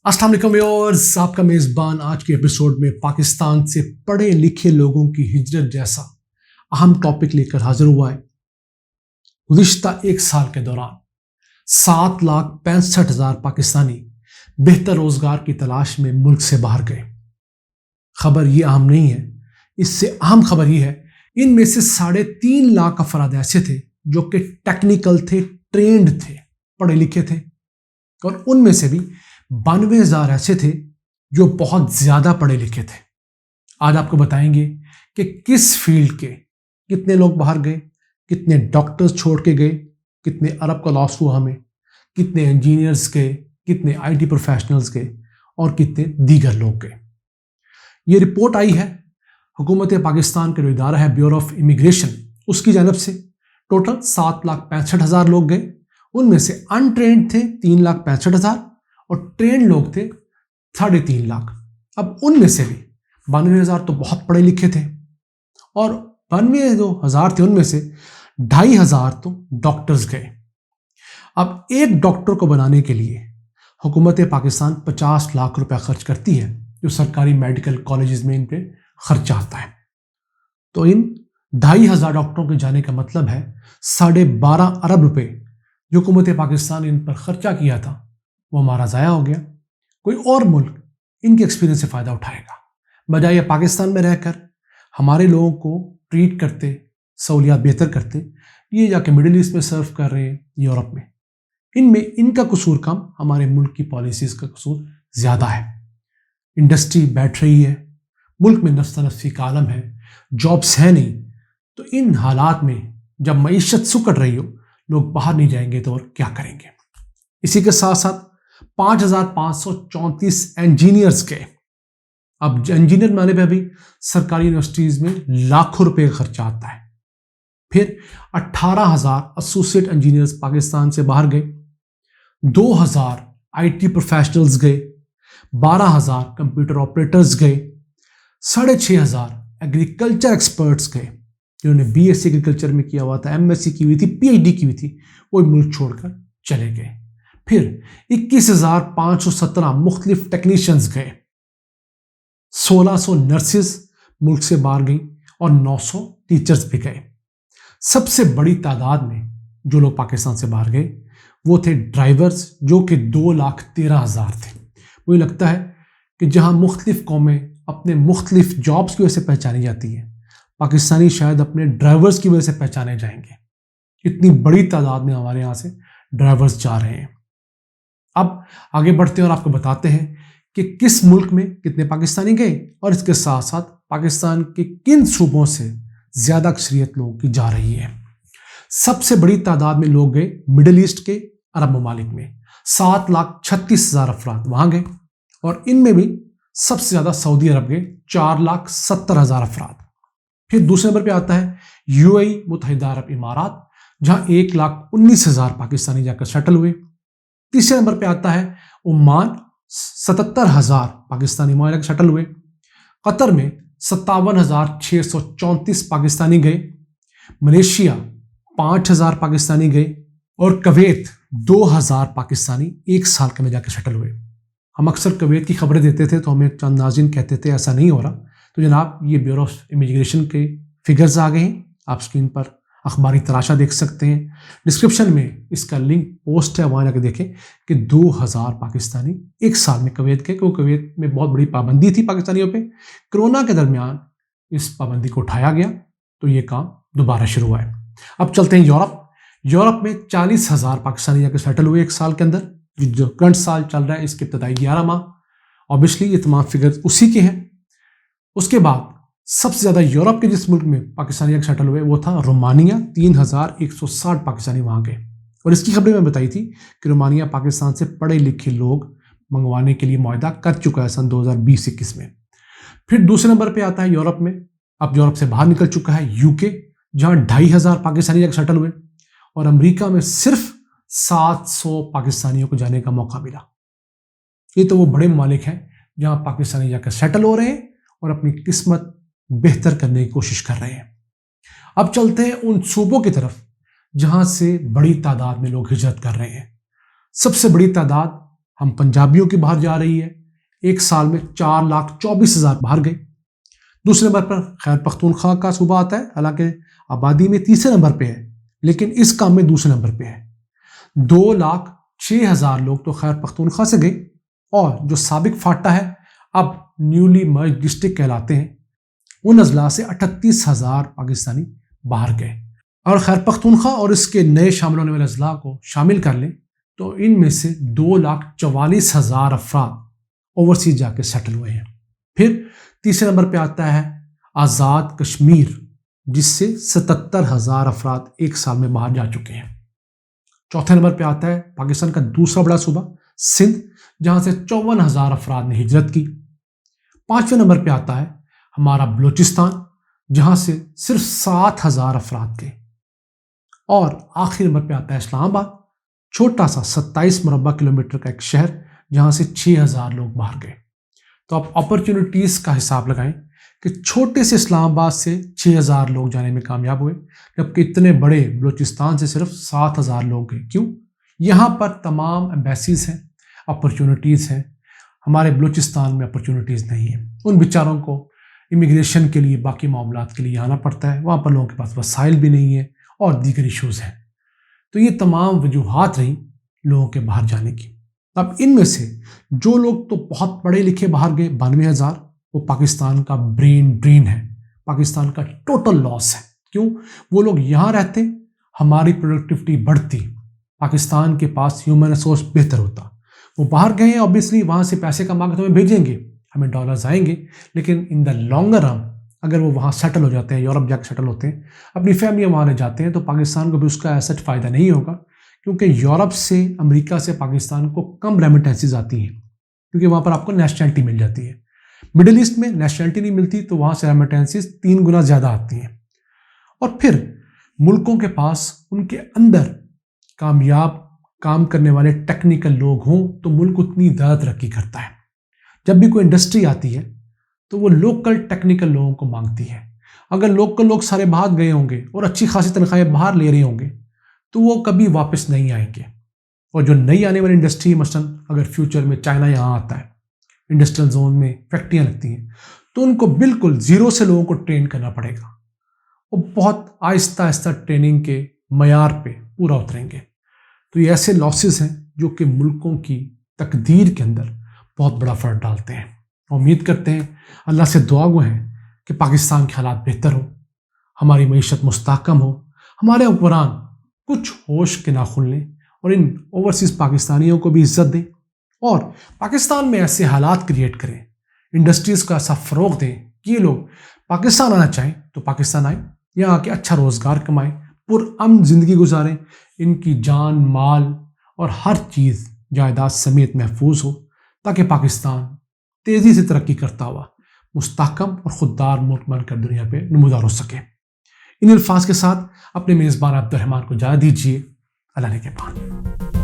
अस्सलाम वालेकुम व्यूअर्स, आपका मेज़बान आज के एपिसोड में पाकिस्तान से पढ़े लिखे लोगों की हिजरत जैसा अहम टॉपिक लेकर हाजिर हुआ है। गुज़िश्ता एक साल के दौरान 7,65,000 पाकिस्तानी बेहतर रोजगार की तलाश में मुल्क से बाहर गए। खबर ये अहम नहीं है, इससे अहम खबर यह है इनमें से 3.5 लाख अफराद ऐसे थे जो कि टेक्निकल थे, ट्रेंड थे, पढ़े लिखे थे, और उनमें से भी 92,000 ऐसे थे जो बहुत ज्यादा पढ़े लिखे थे। आज आपको बताएंगे कि किस फील्ड के कितने लोग बाहर गए, कितने डॉक्टर्स छोड़ के गए, कितने अरब का लॉस हुआ हमें, कितने इंजीनियर्स गए, कितने आईटी प्रोफेशनल्स गए और कितने दीगर लोग गए। ये रिपोर्ट आई है हुकूमत पाकिस्तान का जो इदारा है ब्यूरो ऑफ इमिग्रेशन, उसकी जानब से। टोटल 7,65,000 लोग गए, उनमें से अनट्रेंड थे 3,65,000 और ट्रेंड लोग थे 3.5 लाख। अब उनमें से भी 92,000 तो बहुत पढ़े लिखे थे और 92,000 थे उनमें से 2,500 तो डॉक्टर्स गए। अब एक डॉक्टर को बनाने के लिए हुकूमत पाकिस्तान 50 लाख रुपया खर्च करती है, जो सरकारी मेडिकल कॉलेजेस में इन पे खर्चा आता है। तो इन 2,500 डॉक्टरों के जाने का मतलब है 12.5 अरब रुपए जो हुकूमत पाकिस्तान ने इन पर खर्चा किया था वो हमारा ज़ाया हो गया। कोई और मुल्क इनके एक्सपीरियंस से फ़ायदा उठाएगा, बजाय पाकिस्तान में रहकर हमारे लोगों को ट्रीट करते, सहूलियात बेहतर करते, ये जाके मिडिल ईस्ट में सर्व कर रहे हैं, यूरोप में। इनमें इनका कसूर कम, हमारे मुल्क की पॉलिसीज़ का कसूर ज़्यादा है। इंडस्ट्री बैठ रही है, मुल्क में नफ्सी का आलम है, जॉब्स है नहीं, तो इन हालात में जब मईशत सुकड़ रही हो, लोग बाहर नहीं जाएंगे तो और क्या करेंगे। इसी के साथ साथ 5,534 इंजीनियर्स के, अब इंजीनियर माने पे अभी सरकारी यूनिवर्सिटीज में लाखों रुपए का खर्चा आता है। फिर 18,000 एसोसिएट इंजीनियर्स पाकिस्तान से बाहर गए, 2,000 आईटी प्रोफेशनल्स गए, 12,000 कंप्यूटर ऑपरेटर्स गए, 6,500 एग्रीकल्चर एक्सपर्ट्स गए, जिन्होंने बीएससी एग्रीकल्चर में किया हुआ था, एमएससी की हुई थी, पीएचडी की हुई थी, वो मुल्क छोड़कर चले गए। फिर 21,517 मुख्तलिफ टेक्नीशियंस गए, 1,600 नर्सेज मुल्क से बाहर गई और 900 टीचर्स भी गए। सबसे बड़ी तादाद में जो लोग पाकिस्तान से बाहर गए वो थे ड्राइवर्स, जो कि 2,13,000 थे। मुझे लगता है कि जहां मुख्तलिफ कौमें अपने मुख्तलिफ जॉब्स की वजह से पहचानी जाती हैं, पाकिस्तानी शायद अपने ड्राइवर्स की वजह से पहचाने जाएंगे। इतनी बड़ी तादाद में हमारे यहाँ से ड्राइवर्स जा रहे हैं। अब आगे बढ़ते हैं और आपको बताते हैं कि किस मुल्क में कितने पाकिस्तानी गए और इसके साथ साथ पाकिस्तान के किन सूबों से ज़्यादा अक्सरियत लोगों की जा रही है। सबसे बड़ी तादाद में लोग गए मिडिल ईस्ट के अरब ममालिक में, 7,36,000 अफराद वहाँ गए, और इनमें भी सबसे ज़्यादा सऊदी अरब गए, 4,70,000 अफराद। फिर दूसरे नंबर पे आता है यूएई मुत्तहिदा अरब इमारात, जहाँ 1,19,000 पाकिस्तानी जाकर सेटल हुए। तीसरे नंबर पे आता है ओमान, 77,000 पाकिस्तानी वहाँ जाकर सेटल हुए। कतर में 57,634 पाकिस्तानी गए, मलेशिया 5,000 पाकिस्तानी गए, और कवैत 2,000 पाकिस्तानी एक साल के में जाकर सेटल हुए। हम अक्सर कवैत की खबरें देते थे तो हमें चंद नाज़रीन कहते थे ऐसा नहीं हो रहा। तो जनाब, ये ब्यूरो ऑफ इमिग्रेशन के फिगर्स आ गए हैं, आप स्क्रीन पर अखबारी तराशा देख सकते हैं। डिस्क्रिप्शन में इसका लिंक पोस्ट है, वहाँ जाकर देखें कि 2,000 पाकिस्तानी एक साल में कवैत के, क्योंकि कवैत में बहुत बड़ी पाबंदी थी पाकिस्तानियों पे। कोरोना के दरमियान इस पाबंदी को उठाया गया तो ये काम दोबारा शुरू हुआ है। अब चलते हैं यूरोप में 40,000 पाकिस्तानी जाकर सेटल हुए एक साल के अंदर। जो करंट साल चल रहा है इसके इब्तदाई 11 माह, ऑब्वियसली ये तमाम फिगर उसी के हैं। उसके बाद सबसे ज़्यादा यूरोप के जिस मुल्क में पाकिस्तानी सेटल हुए वो था रोमानिया, 3,160 पाकिस्तानी वहाँ गए। और इसकी खबरें मैं बताई थी कि रोमानिया पाकिस्तान से पढ़े लिखे लोग मंगवाने के लिए मुआहदा कर चुका है सन 2020-21 में। फिर दूसरे नंबर पे आता है यूरोप में, अब यूरोप से बाहर निकल चुका है यूके, जहाँ 2,500 पाकिस्तानी जाकर सेटल हुए, और अमेरिका में सिर्फ 700 पाकिस्तानियों को जाने का मौका मिला। ये तो वो बड़े ममालिक हैं जहाँ पाकिस्तानी जाकर सेटल हो रहे हैं और अपनी किस्मत बेहतर करने की कोशिश कर रहे हैं। अब चलते हैं उन सूबों की तरफ जहां से बड़ी तादाद में लोग हिजरत कर रहे हैं। सबसे बड़ी तादाद ہم پنجابیوں کی باہر جا رہی ہے، ایک سال میں 4,24,000 باہر گئے۔ دوسرے نمبر پر خیبر پختونخوا کا صوبہ آتا ہے، حالانکہ آبادی میں تیسرے نمبر پہ ہے لیکن اس کام میں دوسرے نمبر پہ ہے۔ 2,06,000 لوگ تو خیبر پختونخوا سے گئے، اور جو سابق فاٹا ہے اب نیولی مرج ڈسٹرکٹ کہلاتے ہیں، ان اضلاع سے 38,000 پاکستانی باہر گئے۔ اور خیبر پختونخوا اور اس کے نئے شامل ہونے والے اضلاع کو شامل کر لیں تو ان میں سے 2,44,000 افراد اوورسیز جا کے سیٹل ہوئے ہیں۔ پھر تیسرے نمبر پہ آتا ہے آزاد کشمیر، جس سے 77,000 افراد ایک سال میں باہر جا چکے ہیں۔ چوتھے نمبر پہ آتا ہے پاکستان کا دوسرا بڑا صوبہ سندھ، جہاں سے 54,000 افراد نے ہجرت کی۔ پانچویں نمبر پہ آتا ہے ہمارا بلوچستان، جہاں سے صرف 7,000 افراد گئے۔ اور آخری نمبر پہ آتا ہے اسلام آباد، چھوٹا سا 27 مربع کلومیٹر کا ایک شہر، جہاں سے 6,000 لوگ باہر گئے۔ تو آپ اپرچونٹیز کا حساب لگائیں کہ چھوٹے سے اسلام آباد سے 6,000 لوگ جانے میں کامیاب ہوئے، جبکہ اتنے بڑے بلوچستان سے صرف 7,000 لوگ گئے۔ کیوں؟ یہاں پر تمام ایمبیسیز ہیں، اپرچونٹیز ہیں۔ ہمارے بلوچستان میں اپرچونٹیز نہیں ہیں، ان بیچاروں کو امیگریشن کے لیے، باقی معاملات کے لیے آنا پڑتا ہے، وہاں پر لوگوں کے پاس وسائل بھی نہیں ہیں اور دیگر ایشوز ہیں۔ تو یہ تمام وجوہات رہیں لوگوں کے باہر جانے کی۔ اب ان میں سے جو لوگ تو بہت پڑھے لکھے باہر گئے 92,000، وہ پاکستان کا برین ڈرین ہے، پاکستان کا ٹوٹل لاس ہے۔ کیوں؟ وہ لوگ یہاں رہتے، ہماری پروڈکٹیوٹی بڑھتی، پاکستان کے پاس ہیومن ریسورس بہتر ہوتا۔ وہ باہر گئے ہیں، اوبیسلی وہاں سے پیسے کما کے ہمیں بھیجیں گے، ہمیں ڈالرز آئیں گے، لیکن ان دا لانگر رن اگر وہ وہاں سیٹل ہو جاتے ہیں، یورپ جا کے سیٹل ہوتے ہیں، اپنی فیملی وہاں لے جاتے ہیں، تو پاکستان کو بھی اس کا ایسا فائدہ نہیں ہوگا، کیونکہ یورپ سے، امریکہ سے پاکستان کو کم ریمیٹنسز آتی ہیں، کیونکہ وہاں پر آپ کو نیشنلٹی مل جاتی ہے۔ مڈل ایسٹ میں نیشنلٹی نہیں ملتی، تو وہاں سے ریمیٹنسز 3 گنا زیادہ آتی ہیں۔ اور پھر ملکوں کے پاس ان کے اندر کامیاب کام کرنے والے ٹیکنیکل لوگ ہوں تو ملک اتنی زیادہ ترقی کرتا ہے۔ جب بھی کوئی انڈسٹری آتی ہے تو وہ لوکل ٹیکنیکل لوگوں کو مانگتی ہے۔ اگر لوکل لوگ سارے بھاگ گئے ہوں گے اور اچھی خاصی تنخواہیں باہر لے رہے ہوں گے تو وہ کبھی واپس نہیں آئیں گے۔ اور جو نئی آنے والی انڈسٹری، مثلا اگر فیوچر میں چائنا یہاں آتا ہے، انڈسٹریل زون میں فیکٹریاں لگتی ہیں، تو ان کو بالکل زیرو سے لوگوں کو ٹرین کرنا پڑے گا، وہ بہت آہستہ آہستہ ٹریننگ کے معیار پہ پورا اتریں گے۔ تو یہ ایسے لاسز ہیں جو کہ ملکوں کی تقدیر کے اندر بہت بڑا فرق ڈالتے ہیں۔ امید کرتے ہیں، اللہ سے دعا گو ہیں کہ پاکستان کے حالات بہتر ہو، ہماری معیشت مستحکم ہو، ہمارے حکمران کچھ ہوش کے ناخن لیں اور ان اوورسیز پاکستانیوں کو بھی عزت دیں، اور پاکستان میں ایسے حالات کریٹ کریں، انڈسٹریز کا ایسا فروغ دیں کہ یہ لوگ پاکستان آنا چاہیں تو پاکستان آئیں، یہاں آ کے اچھا روزگار کمائیں، پرامن زندگی گزاریں، ان کی جان، مال اور ہر چیز جائیداد سمیت محفوظ ہو، تاکہ پاکستان تیزی سے ترقی کرتا ہوا مستحکم اور خوددار ملک بن کر دنیا پہ نمودار ہو سکے۔ ان الفاظ کے ساتھ اپنے میزبان عبد الرحمان کو اجازت دیجیے۔ اللہ نے کے پان۔